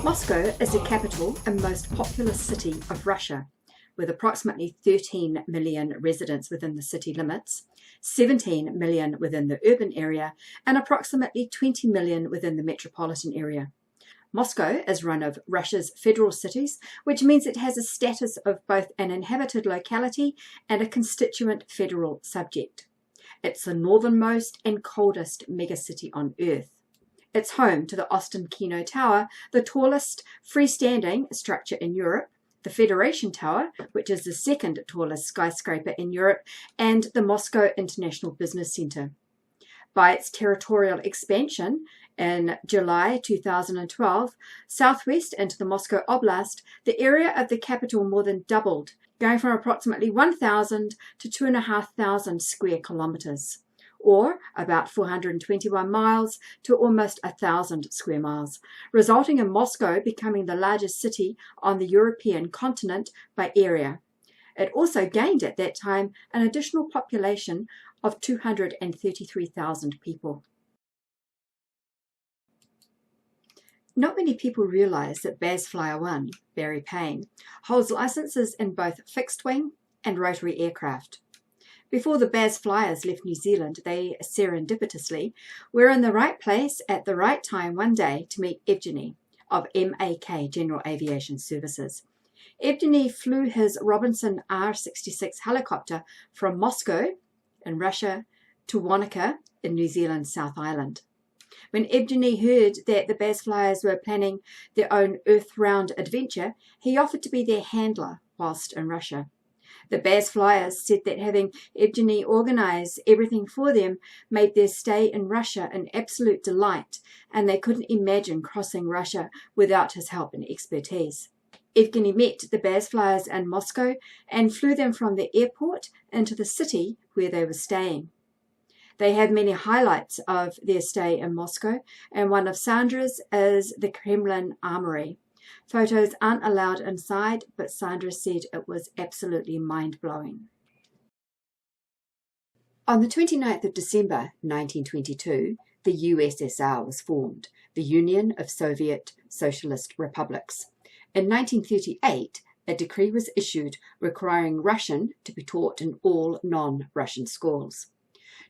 Moscow is the capital and most populous city of Russia, with approximately 13 million residents within the city limits, 17 million within the urban area, and approximately 20 million within the metropolitan area. Moscow is one of Russia's federal cities, which means it has a status of both an inhabited locality and a constituent federal subject. It's the northernmost and coldest megacity on Earth. It's home to the Ostankino Tower, the tallest freestanding structure in Europe, the Federation Tower, which is the second tallest skyscraper in Europe, and the Moscow International Business Center. By its territorial expansion in July 2012, southwest into the Moscow Oblast, the area of the capital more than doubled, going from approximately 1,000 to 2,500 square kilometers, or about 421 miles to almost 1,000 square miles, resulting in Moscow becoming the largest city on the European continent by area. It also gained at that time an additional population of 233,000 people. Not many people realize that Bazflyer 1, Barry Payne, holds licenses in both fixed-wing and rotary aircraft. Before the Bazflyers left New Zealand, they serendipitously were in the right place at the right time one day to meet Evgeny of MAK General Aviation Services. Evgeny flew his Robinson R-66 helicopter from Moscow in Russia to Wanaka in New Zealand's South Island. When Evgeny heard that the Bazflyers were planning their own Earth-round adventure, he offered to be their handler whilst in Russia. The Bazflyers said that having Evgeny organize everything for them made their stay in Russia an absolute delight, and they couldn't imagine crossing Russia without his help and expertise. Evgeny met the Bazflyers in Moscow and flew them from the airport into the city where they were staying. They have many highlights of their stay in Moscow, and one of Sandra's is the Kremlin Armory. Photos aren't allowed inside, but Sandra said it was absolutely mind-blowing. On the 29th of December 1922, the USSR was formed, the Union of Soviet Socialist Republics. In 1938, a decree was issued requiring Russian to be taught in all non-Russian schools.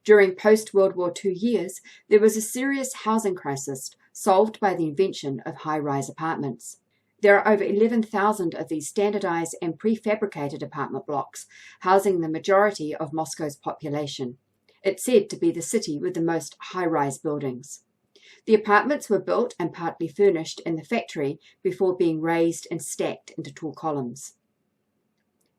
During post-World War II years, there was a serious housing crisis solved by the invention of high-rise apartments. There are over 11,000 of these standardized and prefabricated apartment blocks, housing the majority of Moscow's population. It's said to be the city with the most high-rise buildings. The apartments were built and partly furnished in the factory before being raised and stacked into tall columns.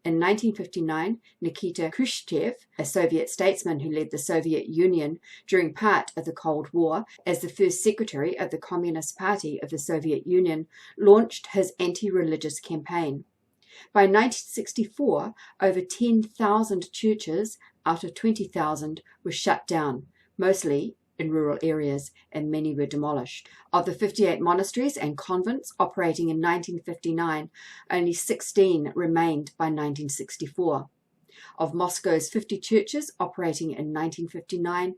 In 1959, Nikita Khrushchev, a Soviet statesman who led the Soviet Union during part of the Cold War as the first secretary of the Communist Party of the Soviet Union, launched his anti-religious campaign. By 1964, over 10,000 churches out of 20,000 were shut down, mostly in rural areas, and many were demolished. Of the 58 monasteries and convents operating in 1959, only 16 remained by 1964. Of Moscow's 50 churches operating in 1959,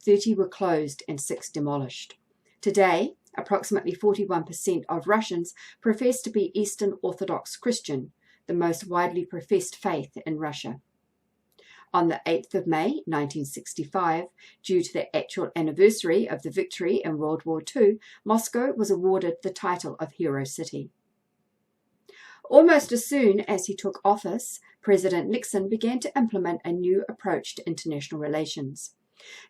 30 were closed and 6 demolished. Today, approximately 41% of Russians profess to be Eastern Orthodox Christian, the most widely professed faith in Russia. On the 8th of May 1965, due to the actual anniversary of the victory in World War II, Moscow was awarded the title of Hero City. Almost as soon as he took office, President Nixon began to implement a new approach to international relations.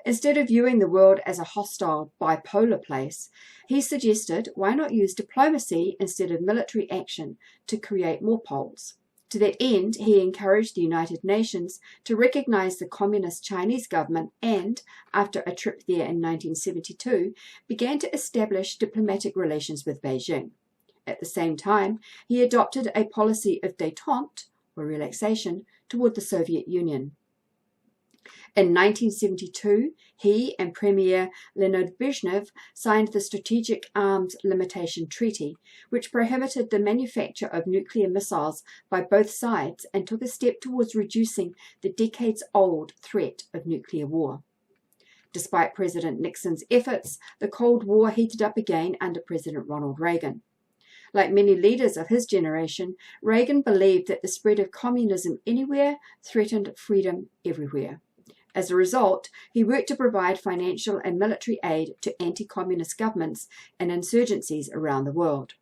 Instead of viewing the world as a hostile, bipolar place, he suggested why not use diplomacy instead of military action to create more poles. To that end, he encouraged the United Nations to recognize the Communist Chinese government and, after a trip there in 1972, began to establish diplomatic relations with Beijing. At the same time, he adopted a policy of détente, or relaxation, toward the Soviet Union. In 1972, he and Premier Leonid Brezhnev signed the Strategic Arms Limitation Treaty, which prohibited the manufacture of nuclear missiles by both sides and took a step towards reducing the decades-old threat of nuclear war. Despite President Nixon's efforts, the Cold War heated up again under President Ronald Reagan. Like many leaders of his generation, Reagan believed that the spread of communism anywhere threatened freedom everywhere. As a result, he worked to provide financial and military aid to anti-communist governments and insurgencies around the world.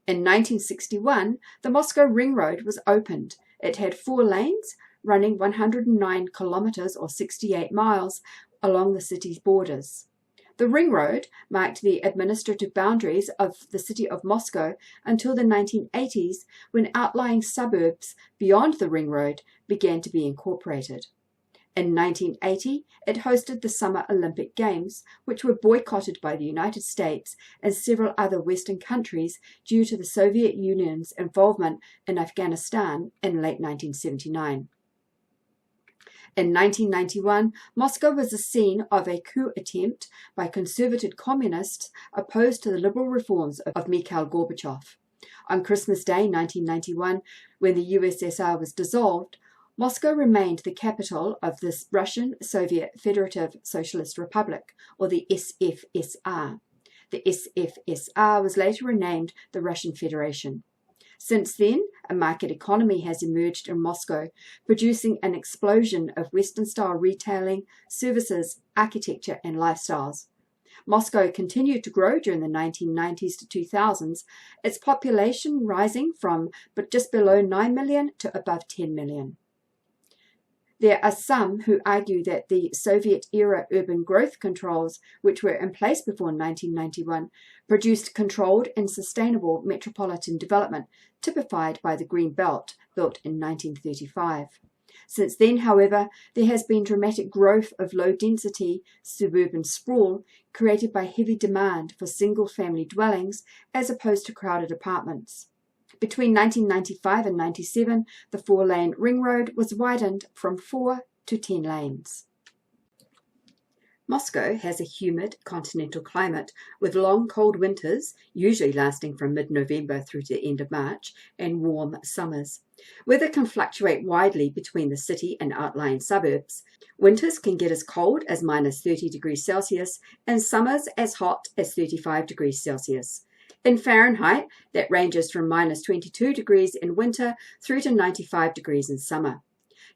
In 1961, the Moscow Ring Road was opened. It had 4 lanes, running 109 kilometers or 68 miles along the city's borders. The Ring Road marked the administrative boundaries of the city of Moscow until the 1980s, when outlying suburbs beyond the Ring Road began to be incorporated. In 1980, it hosted the Summer Olympic Games, which were boycotted by the United States and several other Western countries due to the Soviet Union's involvement in Afghanistan in late 1979. In 1991, Moscow was the scene of a coup attempt by conservative communists opposed to the liberal reforms of Mikhail Gorbachev. On Christmas Day 1991, when the USSR was dissolved, Moscow remained the capital of the Russian Soviet Federative Socialist Republic, or the SFSR. The SFSR was later renamed the Russian Federation. Since then, a market economy has emerged in Moscow, producing an explosion of Western-style retailing, services, architecture, and lifestyles. Moscow continued to grow during the 1990s to 2000s, its population rising from just below 9 million to above 10 million. There are some who argue that the Soviet-era urban growth controls, which were in place before 1991, produced controlled and sustainable metropolitan development, typified by the Green Belt, built in 1935. Since then, however, there has been dramatic growth of low-density suburban sprawl created by heavy demand for single-family dwellings as opposed to crowded apartments. Between 1995 and 97, the 4-lane ring road was widened from 4 to 10 lanes. Moscow has a humid continental climate with long cold winters, usually lasting from mid-November through to the end of March, and warm summers. Weather can fluctuate widely between the city and outlying suburbs. Winters can get as cold as -30 degrees Celsius and summers as hot as 35 degrees Celsius. In Fahrenheit, that ranges from -22 degrees in winter through to 95 degrees in summer.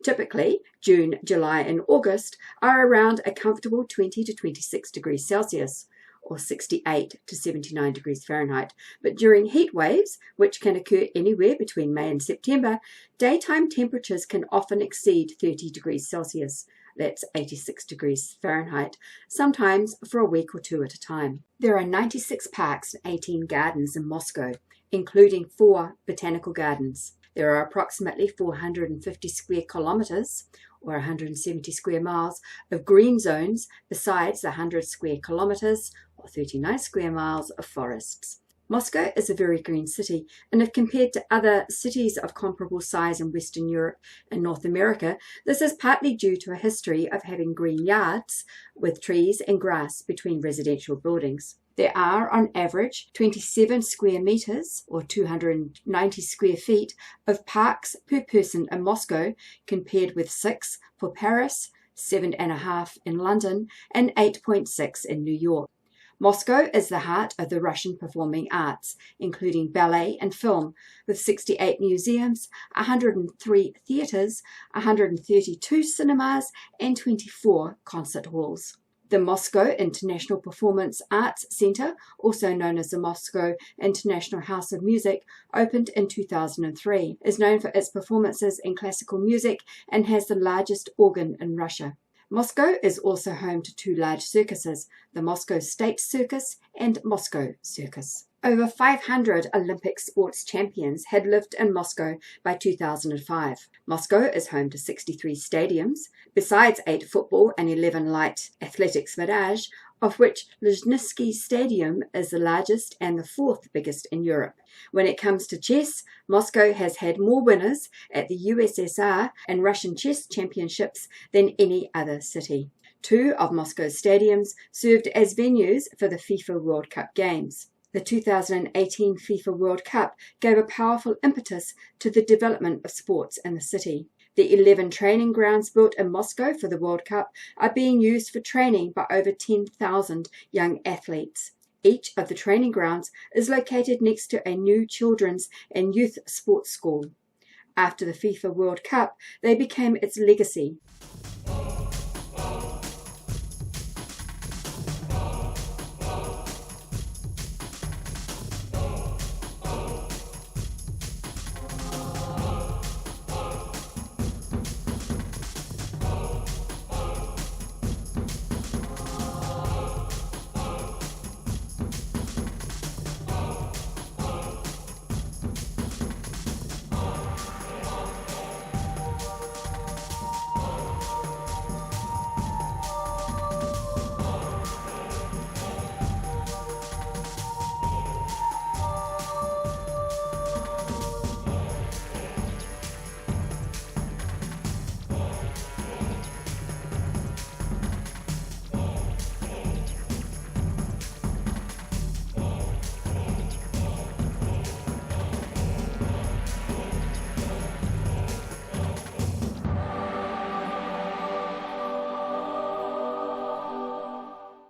Typically, June, July, and August are around a comfortable 20 to 26 degrees Celsius, or 68 to 79 degrees Fahrenheit. But during heat waves, which can occur anywhere between May and September, daytime temperatures can often exceed 30 degrees Celsius. That's 86 degrees Fahrenheit, sometimes for a week or 2 at a time. There are 96 parks and 18 gardens in Moscow, including 4 botanical gardens. There are approximately 450 square kilometers, or 170 square miles, of green zones, besides the 100 square kilometers, or 39 square miles, of forests. Moscow is a very green city, and if compared to other cities of comparable size in Western Europe and North America, this is partly due to a history of having green yards with trees and grass between residential buildings. There are, on average, 27 square meters, or 290 square feet, of parks per person in Moscow, compared with 6 for Paris, 7.5 in London, and 8.6 in New York. Moscow is the heart of the Russian performing arts, including ballet and film, with 68 museums, 103 theatres, 132 cinemas, and 24 concert halls. The Moscow International Performance Arts Center, also known as the Moscow International House of Music, opened in 2003, is known for its performances in classical music and has the largest organ in Russia. Moscow is also home to 2 large circuses, the Moscow State Circus and Moscow Circus. Over 500 Olympic sports champions had lived in Moscow by 2005. Moscow is home to 63 stadiums, besides 8 football and 11 light athletics barrage, of which Luzhniki Stadium is the largest and the 4th biggest in Europe. When it comes to chess, Moscow has had more winners at the USSR and Russian chess championships than any other city. 2 of Moscow's stadiums served as venues for the FIFA World Cup games. The 2018 FIFA World Cup gave a powerful impetus to the development of sports in the city. The 11 training grounds built in Moscow for the World Cup are being used for training by over 10,000 young athletes. Each of the training grounds is located next to a new children's and youth sports school. After the FIFA World Cup, they became its legacy.